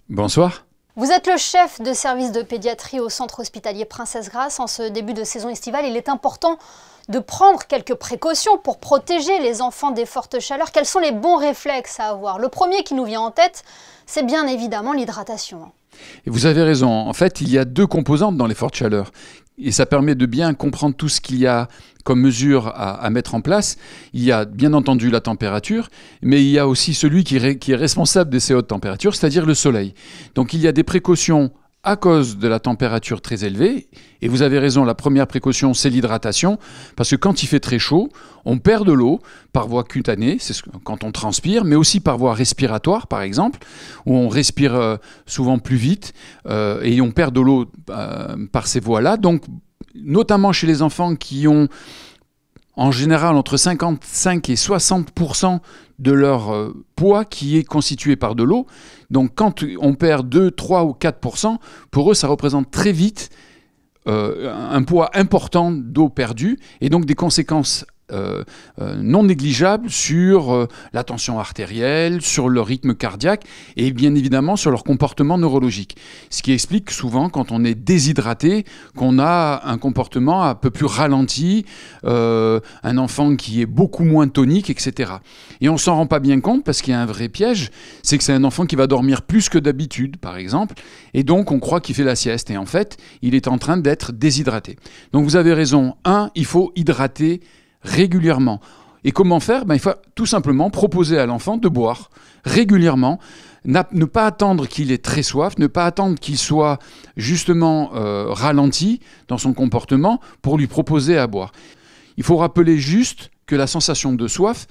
Bonsoir. Vous êtes le chef de service de pédiatrie au centre hospitalier Princesse Grace. En ce début de saison estivale, il est important de prendre quelques précautions pour protéger les enfants des fortes chaleurs. Quels sont les bons réflexes à avoir? Le premier qui nous vient en tête, c'est bien évidemment l'hydratation. Et vous avez raison. En fait, il y a deux composantes dans les fortes chaleurs. Et ça permet de bien comprendre tout ce qu'il y a comme mesure à mettre en place. Il y a bien entendu la température, mais il y a aussi celui qui est responsable de ces hautes températures, c'est-à-dire le soleil. Donc il y a des précautions à cause de la température très élevée. Et vous avez raison, la première précaution, c'est l'hydratation. Parce que quand il fait très chaud, on perd de l'eau par voie cutanée, c'est quand on transpire, mais aussi par voie respiratoire, par exemple, où on respire souvent plus vite et on perd de l'eau par ces voies-là. Donc, notamment chez les enfants qui ont en général entre 55 et 60% de leur poids qui est constitué par de l'eau. Donc quand on perd 2, 3 ou 4%, pour eux ça représente très vite un poids important d'eau perdue et donc des conséquences non négligeables sur la tension artérielle, sur le rythme cardiaque et bien évidemment sur leur comportement neurologique. Ce qui explique souvent quand on est déshydraté qu'on a un comportement un peu plus ralenti, un enfant qui est beaucoup moins tonique, etc. Et on s'en rend pas bien compte parce qu'il y a un vrai piège, c'est que c'est un enfant qui va dormir plus que d'habitude par exemple et donc on croit qu'il fait la sieste et en fait il est en train d'être déshydraté. Donc vous avez raison, il faut hydrater régulièrement. Et comment faire? Il faut tout simplement proposer à l'enfant de boire régulièrement, ne pas attendre qu'il ait très soif, ne pas attendre qu'il soit justement ralenti dans son comportement pour lui proposer à boire. Il faut rappeler juste que la sensation de soif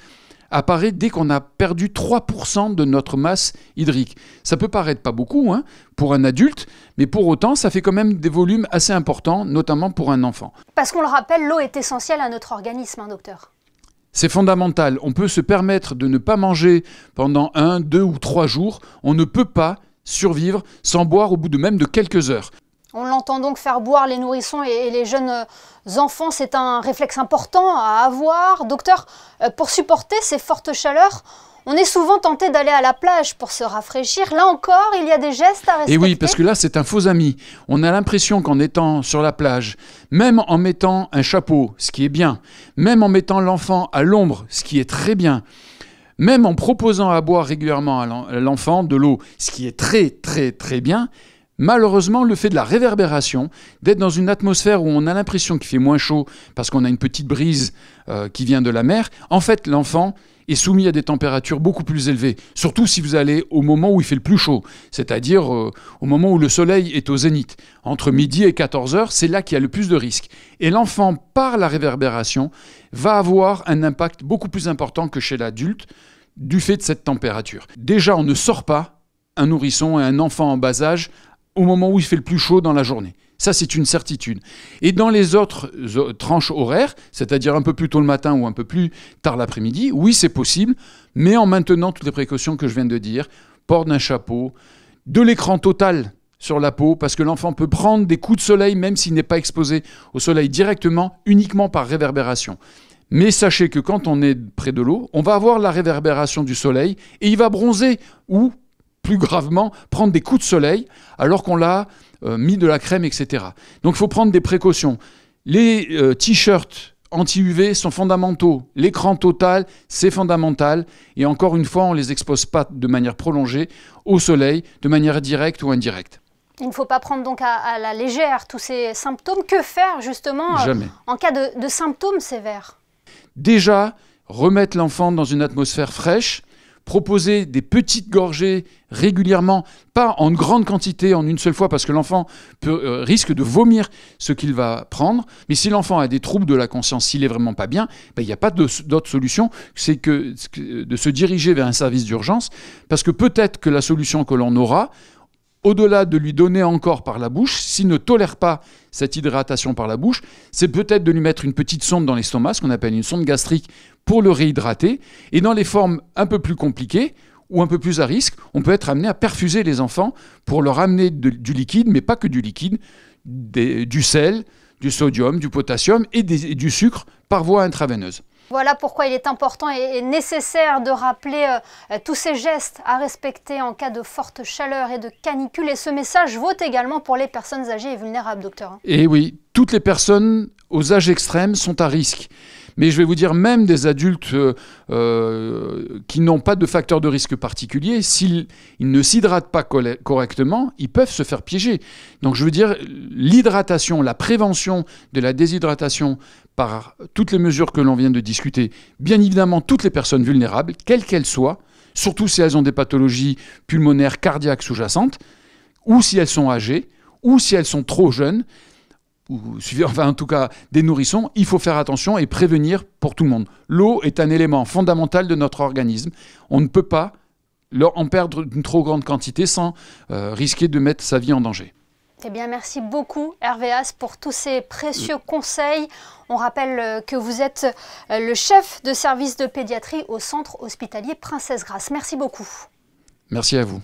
apparaît dès qu'on a perdu 3% de notre masse hydrique. Ça peut paraître pas beaucoup pour un adulte, mais pour autant, ça fait quand même des volumes assez importants, notamment pour un enfant. Parce qu'on le rappelle, l'eau est essentielle à notre organisme, docteur. C'est fondamental. On peut se permettre de ne pas manger pendant 1, 2 ou 3 jours. On ne peut pas survivre sans boire au bout de même de quelques heures. On l'entend donc, faire boire les nourrissons et les jeunes enfants, c'est un réflexe important à avoir. Docteur, pour supporter ces fortes chaleurs, on est souvent tenté d'aller à la plage pour se rafraîchir. Là encore, il y a des gestes à respecter. Et oui, parce que là, c'est un faux ami. On a l'impression qu'en étant sur la plage, même en mettant un chapeau, ce qui est bien, même en mettant l'enfant à l'ombre, ce qui est très bien, même en proposant à boire régulièrement à l'enfant de l'eau, ce qui est très, très, très bien, malheureusement, le fait de la réverbération, d'être dans une atmosphère où on a l'impression qu'il fait moins chaud parce qu'on a une petite brise qui vient de la mer, en fait, l'enfant est soumis à des températures beaucoup plus élevées, surtout si vous allez au moment où il fait le plus chaud, c'est-à-dire au moment où le soleil est au zénith. Entre midi et 14 heures, c'est là qu'il y a le plus de risques. Et l'enfant, par la réverbération, va avoir un impact beaucoup plus important que chez l'adulte du fait de cette température. Déjà, on ne sort pas un nourrisson et un enfant en bas âge au moment où il fait le plus chaud dans la journée. Ça, c'est une certitude. Et dans les autres tranches horaires, c'est-à-dire un peu plus tôt le matin ou un peu plus tard l'après-midi, oui, c'est possible, mais en maintenant toutes les précautions que je viens de dire, port d'un chapeau, de l'écran total sur la peau, parce que l'enfant peut prendre des coups de soleil, même s'il n'est pas exposé au soleil directement, uniquement par réverbération. Mais sachez que quand on est près de l'eau, on va avoir la réverbération du soleil et il va bronzer ou plus gravement, prendre des coups de soleil alors qu'on l'a mis de la crème, etc. Donc il faut prendre des précautions. Les t-shirts anti-UV sont fondamentaux. L'écran total, c'est fondamental. Et encore une fois, on ne les expose pas de manière prolongée au soleil, de manière directe ou indirecte. Il ne faut pas prendre donc à la légère tous ces symptômes. Que faire justement en cas de symptômes sévères? Déjà, remettre l'enfant dans une atmosphère fraîche, proposer des petites gorgées régulièrement, pas en grande quantité, en une seule fois, parce que l'enfant risque de vomir ce qu'il va prendre. Mais si l'enfant a des troubles de la conscience, s'il n'est vraiment pas bien, il n'y a pas d'autre solution, c'est que de se diriger vers un service d'urgence, parce que peut-être que la solution que l'on aura, au-delà de lui donner encore par la bouche, s'il ne tolère pas cette hydratation par la bouche, c'est peut-être de lui mettre une petite sonde dans l'estomac, ce qu'on appelle une sonde gastrique, pour le réhydrater. Et dans les formes un peu plus compliquées ou un peu plus à risque, on peut être amené à perfuser les enfants pour leur amener du liquide, mais pas que du liquide, du sel, du sodium, du potassium et du sucre par voie intraveineuse. Voilà pourquoi il est important et nécessaire de rappeler tous ces gestes à respecter en cas de forte chaleur et de canicule. Et ce message vaut également pour les personnes âgées et vulnérables, docteur. Et oui, toutes les personnes aux âges extrêmes sont à risque. Mais je vais vous dire, même des adultes qui n'ont pas de facteur de risque particulier, s'ils ne s'hydratent pas correctement, ils peuvent se faire piéger. Donc je veux dire, l'hydratation, la prévention de la déshydratation par toutes les mesures que l'on vient de discuter, bien évidemment toutes les personnes vulnérables, quelles qu'elles soient, surtout si elles ont des pathologies pulmonaires, cardiaques sous-jacentes, ou si elles sont âgées, ou si elles sont trop jeunes, ou enfin en tout cas des nourrissons, il faut faire attention et prévenir pour tout le monde. L'eau est un élément fondamental de notre organisme. On ne peut pas en perdre une trop grande quantité sans risquer de mettre sa vie en danger. Eh bien, merci beaucoup Hervé Haas pour tous ces précieux conseils. On rappelle que vous êtes le chef de service de pédiatrie au centre hospitalier Princesse Grasse. Merci beaucoup. Merci à vous.